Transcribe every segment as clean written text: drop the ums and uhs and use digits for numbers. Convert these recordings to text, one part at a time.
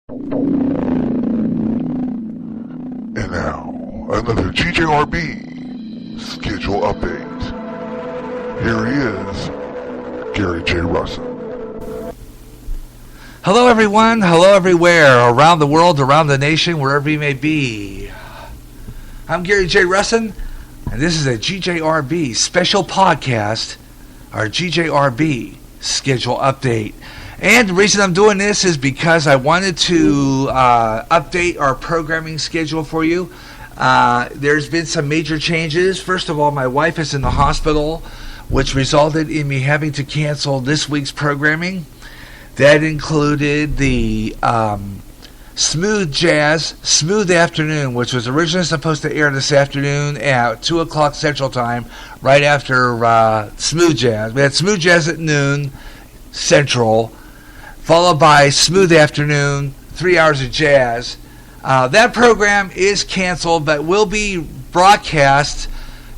And now, another GJRB schedule update. Here he is, Gary J. Russell. Hello everyone, hello everywhere, around the world, around the nation, wherever you may be. I'm Gary J. Russell, and this is a GJRB special podcast, our GJRB schedule update. And the reason I'm doing this is because I wanted to update our programming schedule for you. There's been some major changes. First of all, my wife is in the hospital, which resulted in me having to cancel this week's programming. That included the Smooth Jazz, Smooth Afternoon, which was originally supposed to air this afternoon at 2 o'clock Central Time, right after Smooth Jazz. We had Smooth Jazz at noon Central, followed by Smooth Afternoon, 3 hours of jazz. That program is canceled, but will be broadcast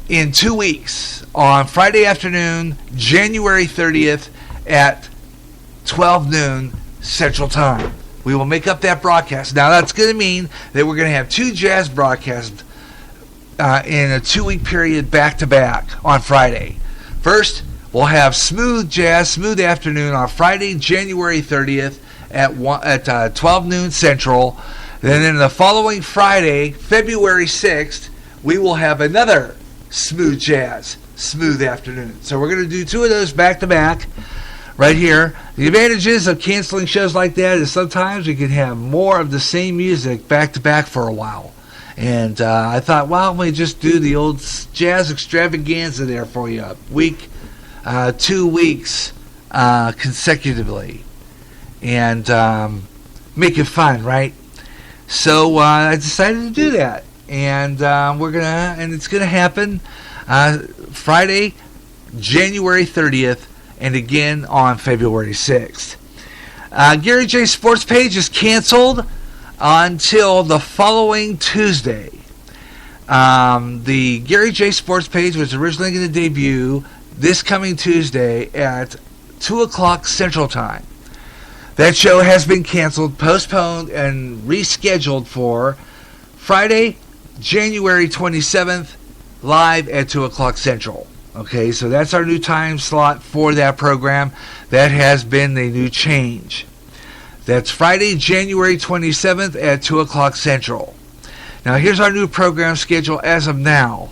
in 2 weeks on Friday afternoon, January 30th at 12 noon Central Time. We will make up that broadcast. Now, that's going to mean that we're going to have 2 jazz broadcasts in a 2-week period back-to-back on Friday. First, we'll have Smooth Jazz, Smooth Afternoon on Friday, January 30th at 12 noon Central. Then the following Friday, February 6th, we will have another Smooth Jazz, Smooth Afternoon. So we're going to do 2 of those back-to-back right here. The advantages of canceling shows like that is sometimes we can have more of the same music back-to-back for a while. And I thought, well, let me just do the old jazz extravaganza there for you. 2 weeks consecutively, and make it fun, right? So I decided to do that, and it's gonna happen Friday, January 30th, and again on February 6th. Gary J Sports page is canceled until the following Tuesday. The Gary J Sports page was originally going to debut this coming Tuesday at 2 o'clock Central Time. That show has been canceled, postponed, and rescheduled for Friday, January 27th, live at 2 o'clock Central. Okay, so that's our new time slot for that program. That has been the new change. That's Friday, January 27th at 2 o'clock Central. Now, here's our new program schedule as of now.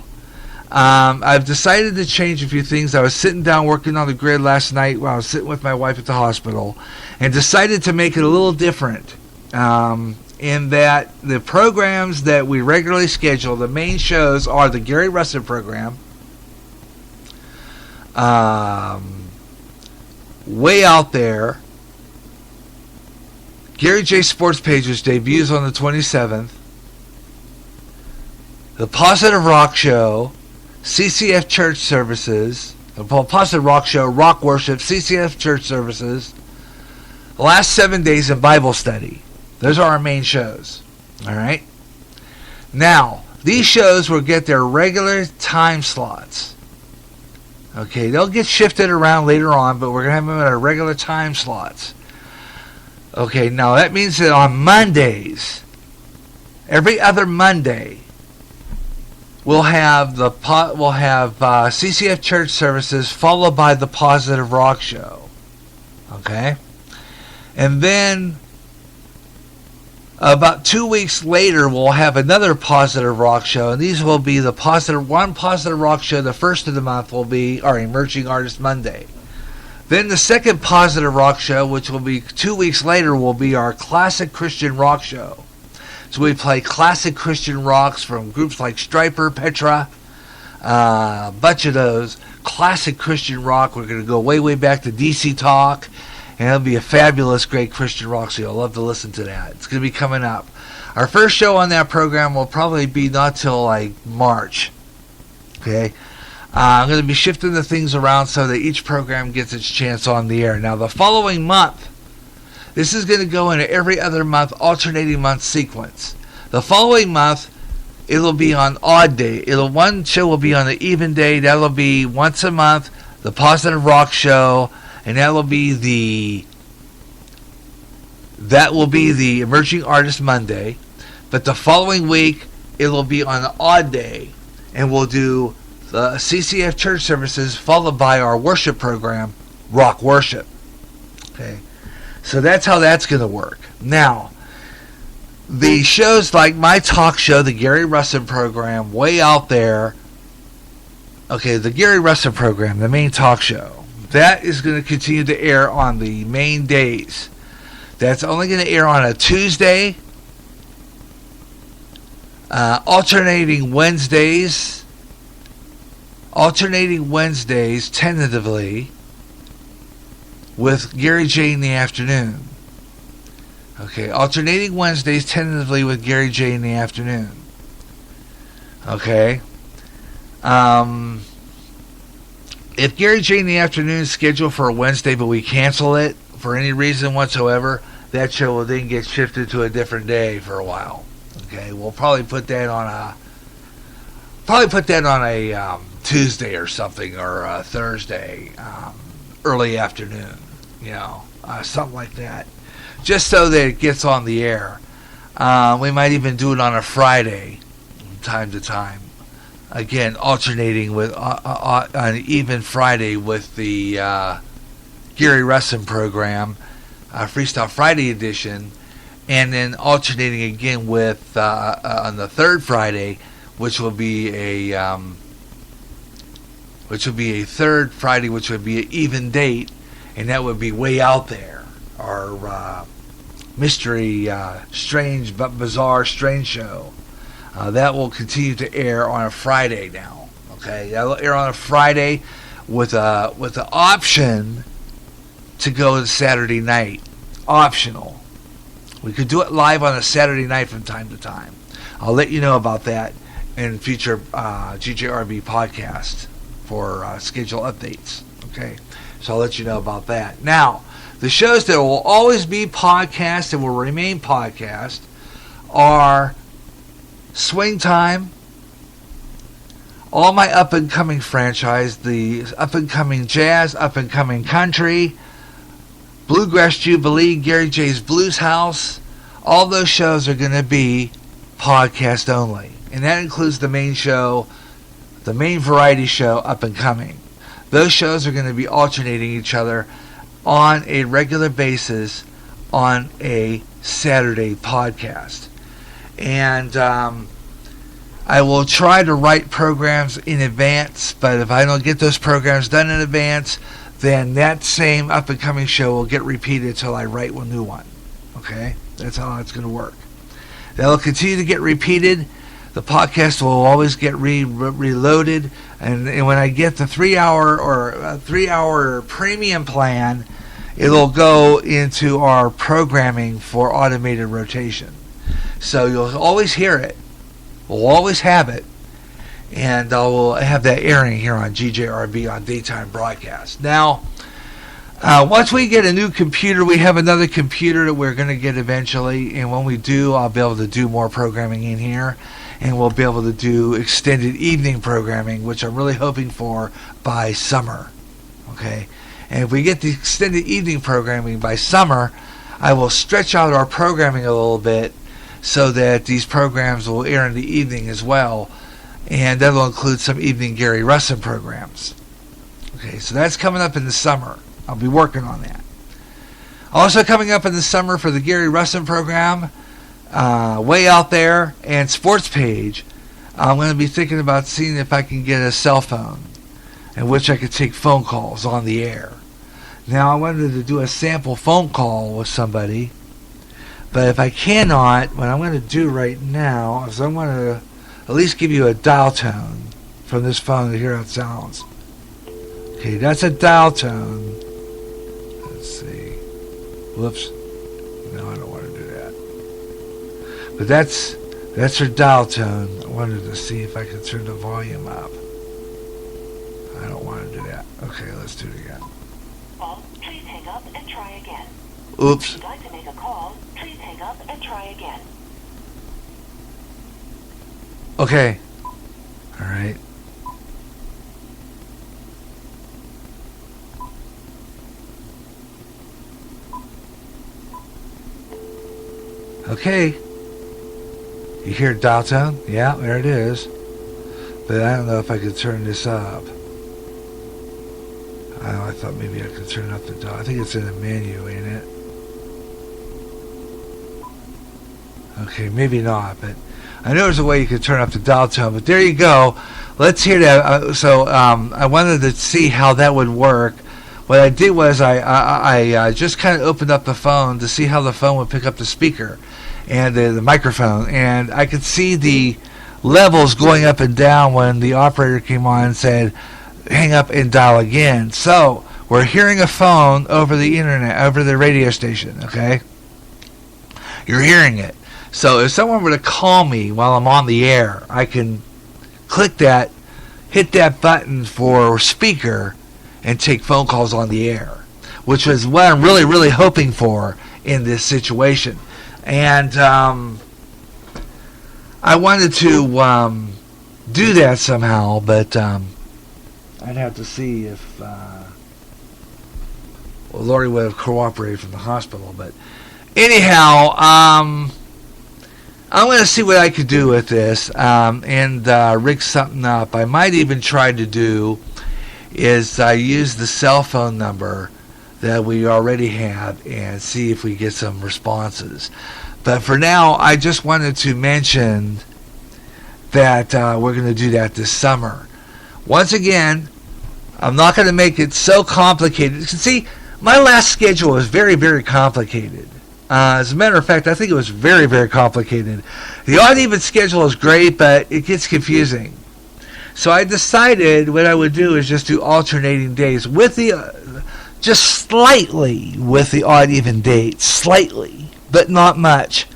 I've decided to change a few things. I was sitting down working on the grid last night while I was sitting with my wife at the hospital, and decided to make it a little different in that the programs that we regularly schedule, the main shows are the Gary Russell program, Way Out There, Gary J Sports page, which debuts on the 27th, the Positive Rock Show, CCF Church Services, the Positive Rock Show, Rock Worship, CCF Church Services, the Last 7 Days of Bible Study. Those are our main shows. All right? Now, these shows will get their regular time slots. Okay, they'll get shifted around later on, but we're going to have them at our regular time slots. Okay, now that means that on Mondays, every other Monday, we'll have CCF Church Services followed by the Positive Rock Show. Okay? And then about 2 weeks later, we'll have another Positive Rock Show, and these will be the Positive Rock Show. The first of the month will be our Emerging Artist Monday. Then the second Positive Rock Show, which will be 2 weeks later, will be our Classic Christian Rock Show. So we play classic Christian rocks from groups like Stryper, Petra, a bunch of those. Classic Christian rock. We're going to go way, way back to DC Talk, and it'll be a fabulous, great Christian rock, so you'll love to listen to that. It's going to be coming up. Our first show on that program will probably be not till like March. Okay? I'm going to be shifting the things around so that each program gets its chance on the air. Now, the following month, this is going to go in every other month, alternating month sequence. The following month, it'll be on odd day. One show will be on the even day. That'll be once a month, the Positive Rock Show, and that'll be the that will be the Emerging Artist Monday. But the following week, it will be on an odd day. And we'll do the CCF church services followed by our worship program, Rock Worship. Okay. So that's how that's going to work. Now, the shows like my talk show, the Gary Russin program, way out there. Okay, the Gary Russin program, the main talk show, that is going to continue to air on the main days. That's only going to air on a Tuesday, alternating Wednesdays tentatively with Gary J in the afternoon. Okay, alternating Wednesdays tentatively with Gary J in the afternoon. Okay. If Gary J in the afternoon is scheduled for a Wednesday, but we cancel it for any reason whatsoever, that show will then get shifted to a different day for a while. Okay, we'll probably put that on a Tuesday or something, or a Thursday, early afternoon. Something like that, just so that it gets on the air. We might even do it on a Friday, from time to time. Again, alternating with an even Friday with the Gary Russin program, Freestyle Friday edition, and then alternating again with on the third Friday, which will be a third Friday, which would be an even date, and that would be Way Out There, our mystery, strange but bizarre strange show. That will continue to air on a Friday now. Okay, that'll air on a Friday with the option to go to Saturday night. Optional. We could do it live on a Saturday night from time to time. I'll let you know about that in future GJRB podcasts for schedule updates. Okay, so I'll let you know about that. Now, the shows that will always be podcast and will remain podcast are Swing Time, all my up-and-coming franchise, the up-and-coming jazz, up-and-coming country, Bluegrass Jubilee, Gary J's Blues House. All those shows are going to be podcast only. And that includes the main show, the main variety show, Up-and-Coming. Those shows are going to be alternating each other on a regular basis on a Saturday podcast. And I will try to write programs in advance, but if I don't get those programs done in advance, then that same up-and-coming show will get repeated until I write a new one. Okay? That's how it's going to work. That'll continue to get repeated. The podcast will always get reloaded. And when I get the 3-hour premium plan, it'll go into our programming for automated rotation. So you'll always hear it. We'll always have it. And I will have that airing here on GJRB on daytime broadcast. Now, once we get a new computer, we have another computer that we're going to get eventually. And when we do, I'll be able to do more programming in here. And we'll be able to do extended evening programming, which I'm really hoping for by summer. Okay? And if we get the extended evening programming by summer, I will stretch out our programming a little bit so that these programs will air in the evening as well. And that will include some evening Gary Russin programs. Okay, so that's coming up in the summer. I'll be working on that. Also coming up in the summer for the Gary Russin program, Way Out There and Sports Page, I'm going to be thinking about seeing if I can get a cell phone in which I could take phone calls on the air. Now, I wanted to do a sample phone call with somebody, but if I cannot, what I'm going to do right now is I'm going to at least give you a dial tone from this phone to hear how it sounds. Okay, that's a dial tone. Let's see. Whoops. No, I don't want to do that. But that's her dial tone. I wanted to see if I could turn the volume up. I don't want to do that. Okay, let's do it again. Please hang up and try again. Oops. If you'd like to make a call, please hang up and try again. Okay. All right. Okay. You hear dial tone? Yeah, there it is. But I don't know if I could turn this up. I thought maybe I could turn up the dial. I think it's in the menu, ain't it? Okay, maybe not, but I know there's a way you could turn up the dial tone. But there you go. Let's hear that. I wanted to see how that would work. What I did was I just kind of opened up the phone to see how the phone would pick up the speaker and the microphone, and I could see the levels going up and down when the operator came on and said, hang up and dial again. So we're hearing a phone over the internet, over the radio station, okay? You're hearing it. So if someone were to call me while I'm on the air, I can click that, hit that button for speaker, and take phone calls on the air, which is what I'm really, really hoping for in this situation. And I wanted to do that somehow, but I'd have to see if Lori would have cooperated from the hospital. But anyhow, I'm going to see what I could do with this and rig something up. I might even try to do is use the cell phone number that we already have and see if we get some responses. But for now, I just wanted to mention that we're going to do that this summer. Once again, I'm not going to make it so complicated. See, my last schedule was very, very complicated. As a matter of fact, I think it was very, very complicated. The odd-even schedule is great, but it gets confusing. So I decided what I would do is just do alternating days with the, just slightly with the odd-even dates, slightly, but not much.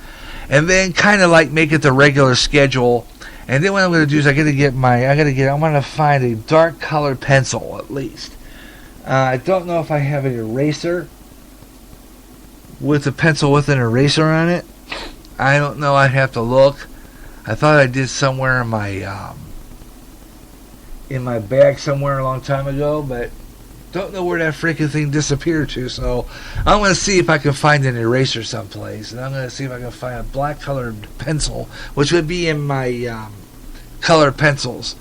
And then kind of like make it the regular schedule. And then what I'm going to do is I'm going to find a dark colored pencil at least. I don't know if I have an eraser with a pencil with an eraser on it. I don't know. I'd have to look. I thought I did somewhere in my bag somewhere a long time ago, but don't know where that freaking thing disappeared to. So I'm going to see if I can find an eraser someplace, and I'm going to see if I can find a black colored pencil, which would be in my colored pencils.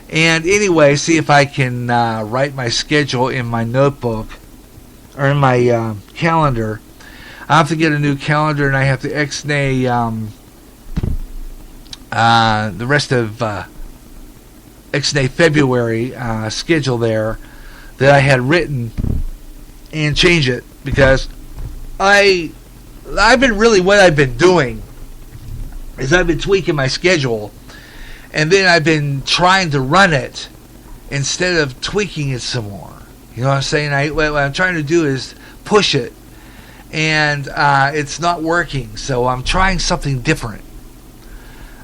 And anyway, see if I can write my schedule in my notebook or in my calendar. I have to get a new calendar, and I have to ex-nay the rest of ex-nay February schedule there that I had written and change it, because I've been really, what I've been doing is I've been tweaking my schedule, and then I've been trying to run it instead of tweaking it some more. You know what I'm saying? What I'm trying to do is push it, and it's not working. So I'm trying something different.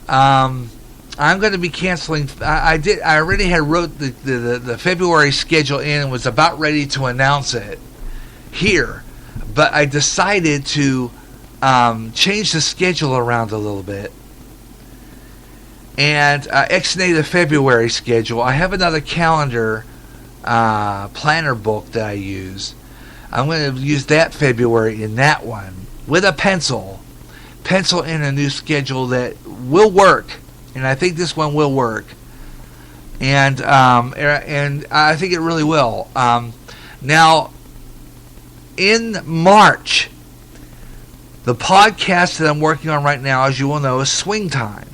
I'm going to be canceling. I already had wrote the February schedule in and was about ready to announce it here, but I decided to change the schedule around a little bit and ex-nay the February schedule. I have another calendar planner book that I use. I'm going to use that February in that one with a pencil in a new schedule that will work, and I think this one will work, and I think it really will. Now, in March, the podcast that I'm working on right now, as you will know, is Swing Time.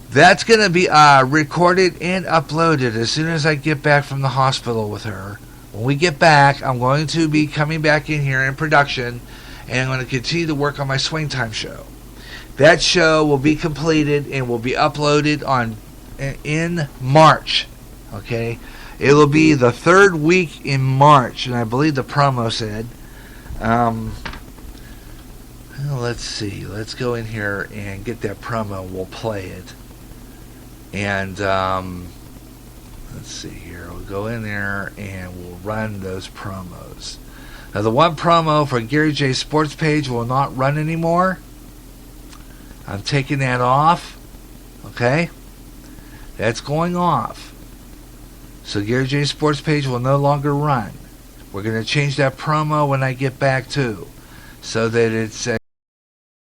That's going to be recorded and uploaded as soon as I get back from the hospital with her. When we get back, I'm going to be coming back in here in production, and I'm going to continue to work on my Swing Time show. That show will be completed and will be uploaded in March. Okay, it will be the third week in March, and I believe the promo said. Let's see. Let's go in here and get that promo. We'll play it. And let's see here. We'll go in there and we'll run those promos. Now, the one promo for Gary J Sports page will not run anymore. I'm taking that off. Okay? That's going off. So Gary J Sports page will no longer run. We're going to change that promo when I get back too, so that it's